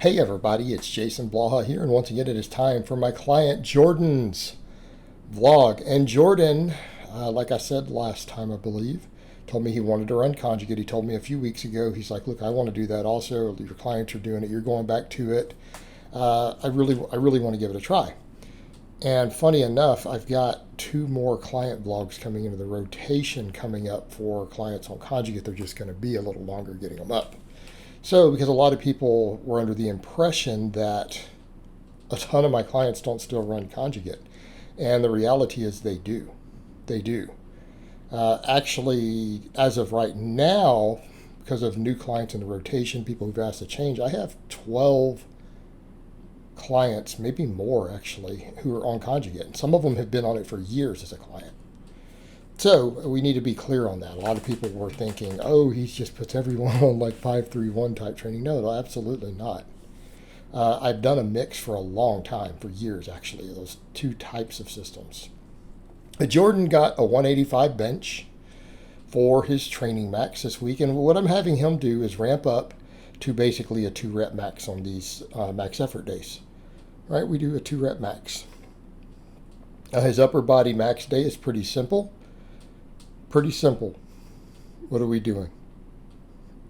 Hey everybody, it's Jason Blaha here, and once again it is time for my client Jordan's vlog. And Jordan, like I said last time I believe, told me he wanted to run conjugate. He told me a few weeks ago, he's like, look, I want to do that also. Your clients are doing it, you're going back to it. I really want to give it a try. And funny enough, I've got 2 more client vlogs coming into the rotation coming up for clients on conjugate. They're just going to be a little longer getting them up. So, because a lot of people were under the impression that a ton of my clients don't still run conjugate. And the reality is they do. They do. Actually, as of right now, because of new clients in the rotation, people who've asked to change, I have 12 clients, maybe more actually, who are on conjugate. And some of them have been on it for years as a client. So we need to be clear on that. A lot of people were thinking, oh, he just puts everyone on like 5-3-1 type training. No, absolutely not. I've done a mix for a long time, for years actually, those 2 types of systems. Jordan got a 185 bench for his training max this week. And what I'm having him do is ramp up to basically a 2 rep max on these max effort days. Right, we do a 2 rep max. His upper body max day is pretty simple. Pretty simple. What are we doing?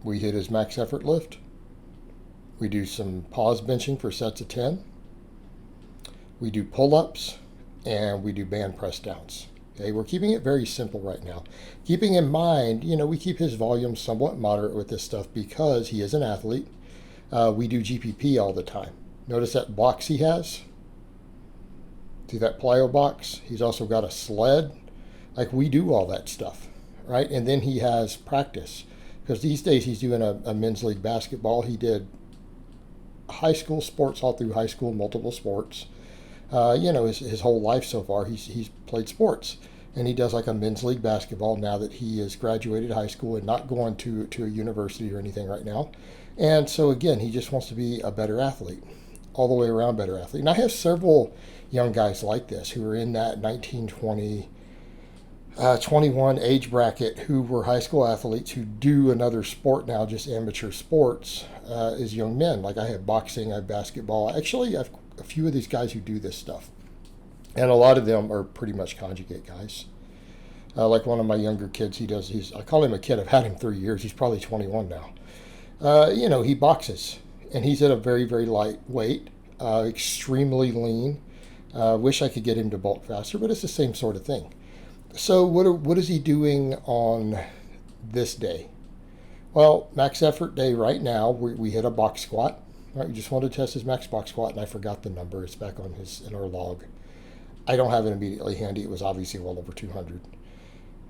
We hit his max effort lift. We do some pause benching for sets of 10. We do pull-ups, and we do band press downs. Okay, we're keeping it very simple right now. Keeping in mind, we keep his volume somewhat moderate with this stuff because he is an athlete. We do GPP all the time. Notice that box he has? See that plyo box? He's also got a sled. Like, we do all that stuff, right? And then he has practice. Because these days he's doing a men's league basketball. He did high school sports all through high school, multiple sports. His whole life so far, he's played sports. And he does like a men's league basketball now that he has graduated high school and not going to a university or anything right now. And so, again, he just wants to be a better athlete, all the way around better athlete. And I have several young guys like this who are in that 19, 20, 21 age bracket who were high school athletes who do another sport now, just amateur sports, as young men. Like, I have boxing, I have basketball. Actually, I have a few of these guys who do this stuff. And a lot of them are pretty much conjugate guys. Like one of my younger kids, I call him a kid. I've had him 3 years. He's probably 21 now. He boxes. And he's at a very, very light weight, extremely lean. Wish I could get him to bulk faster, but it's the same sort of thing. So what is he doing on this day? Well, max effort day right now, we hit a box squat. Right, we just wanted to test his max box squat, and I forgot the number. It's back in our log. I don't have it immediately handy. It was obviously well over 200.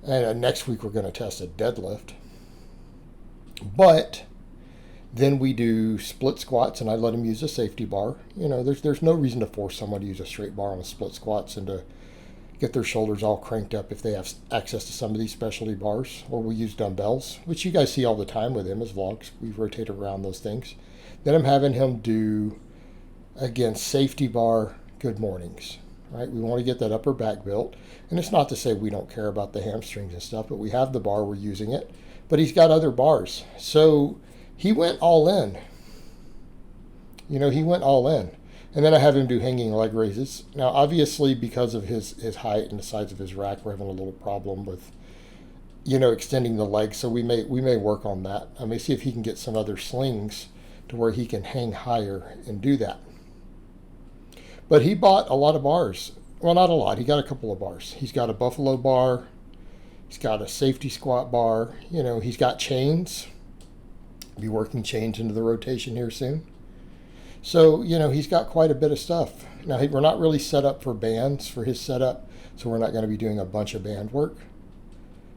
And next week we're going to test a deadlift. But then we do split squats, and I let him use a safety bar. There's no reason to force someone to use a straight bar on a split squats and to get their shoulders all cranked up if they have access to some of these specialty bars. Or we use dumbbells, which you guys see all the time with him as vlogs. We rotate around those things. Then I'm having him do, again, safety bar good mornings. Right? We want to get that upper back built. And it's not to say we don't care about the hamstrings and stuff, but we have the bar, we're using it. But he's got other bars. So he went all in. He went all in. And then I have him do hanging leg raises. Now, obviously, because of his height and the size of his rack, we're having a little problem with, extending the legs. So we may work on that. I may see if he can get some other slings to where he can hang higher and do that. But he bought a lot of bars. Well, not a lot. He got a couple of bars. He's got a buffalo bar. He's got a safety squat bar. He's got chains. Be working chains into the rotation here soon. So, he's got quite a bit of stuff. Now, we're not really set up for bands for his setup, so we're not going to be doing a bunch of band work,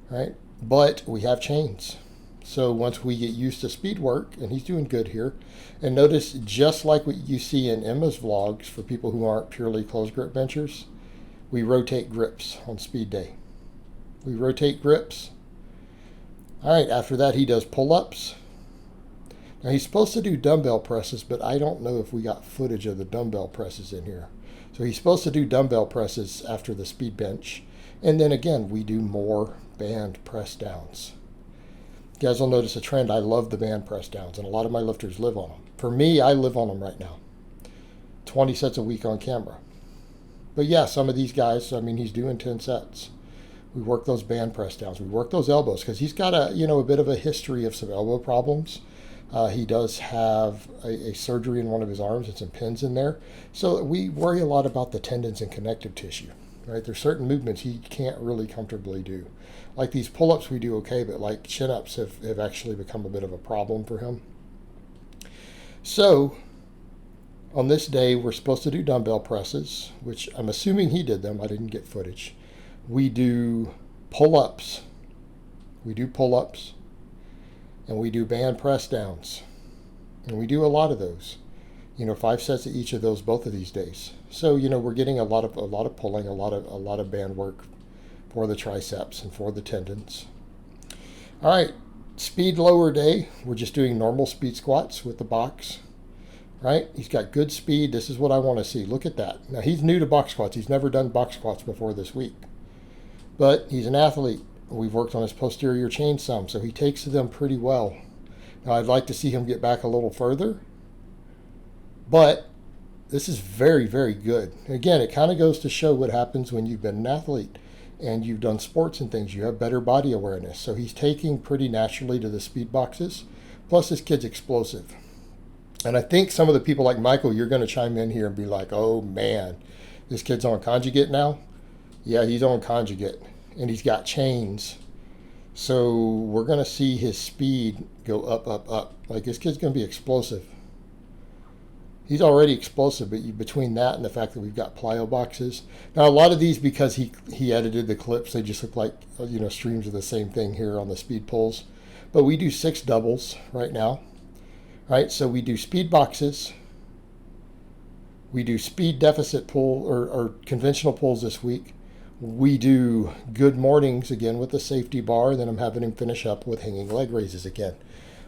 right? But we have chains. So once we get used to speed work, and he's doing good here, and notice just like what you see in Emma's vlogs for people who aren't purely closed grip benchers, we rotate grips on speed day. We rotate grips. All right, after that he does pull-ups. Now he's supposed to do dumbbell presses, but I don't know if we got footage of the dumbbell presses in here. So he's supposed to do dumbbell presses after the speed bench. And then again, we do more band press downs. You guys will notice a trend. I love the band press downs, and a lot of my lifters live on them. For me, I live on them right now. 20 sets a week on camera. But yeah, some of these guys, I mean, he's doing 10 sets. We work those band press downs. We work those elbows because he's got a bit of a history of some elbow problems. He does have a surgery in one of his arms and some pins in there. So we worry a lot about the tendons and connective tissue, right? There's certain movements he can't really comfortably do. Like these pull-ups we do okay, but like chin-ups have actually become a bit of a problem for him. So on this day, we're supposed to do dumbbell presses, which I'm assuming he did them. I didn't get footage. We do pull-ups. We do pull-ups. And we do band press downs. And we do a lot of those. 5 sets of each of those both of these days. So, we're getting a lot of pulling, a lot of band work for the triceps and for the tendons. All right, speed lower day. We're just doing normal speed squats with the box. Right? He's got good speed. This is what I want to see. Look at that. Now, he's new to box squats. He's never done box squats before this week. But he's an athlete. We've worked on his posterior chain some, so he takes to them pretty well. Now, I'd like to see him get back a little further, but this is very, very good. Again, it kind of goes to show what happens when you've been an athlete and you've done sports and things. You have better body awareness. So he's taking pretty naturally to the speed boxes. Plus, this kid's explosive. And I think some of the people like Michael, you're going to chime in here and be like, oh, man, this kid's on conjugate now? Yeah, he's on conjugate. And he's got chains. So we're going to see his speed go up, up, up. Like, this kid's going to be explosive. He's already explosive, but between that and the fact that we've got plyo boxes. Now, a lot of these, because he edited the clips, they just look like, streams of the same thing here on the speed pulls. But we do 6 doubles right now. Right, so we do speed boxes. We do speed deficit pull or conventional pulls this week. We do good mornings again with the safety bar. Then I'm having him finish up with hanging leg raises again.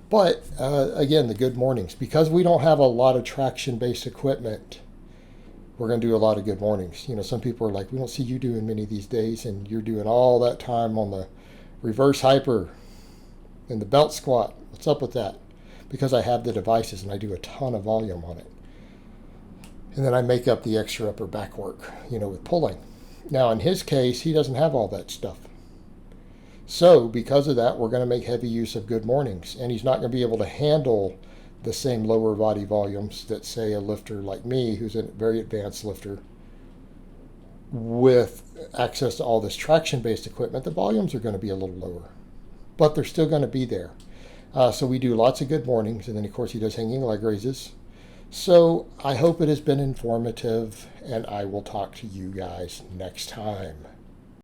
But again, the good mornings. Because we don't have a lot of traction-based equipment, we're going to do a lot of good mornings. Some people are like, we don't see you doing many these days, and you're doing all that time on the reverse hyper and the belt squat. What's up with that? Because I have the devices and I do a ton of volume on it. And then I make up the extra upper back work, with pulling. Now, in his case, he doesn't have all that stuff. So, because of that, we're going to make heavy use of good mornings. And he's not going to be able to handle the same lower body volumes that, say, a lifter like me, who's a very advanced lifter, with access to all this traction-based equipment. The volumes are going to be a little lower. But they're still going to be there. So we do lots of good mornings. And then, of course, he does hanging leg raises. So I hope it has been informative, and I will talk to you guys next time.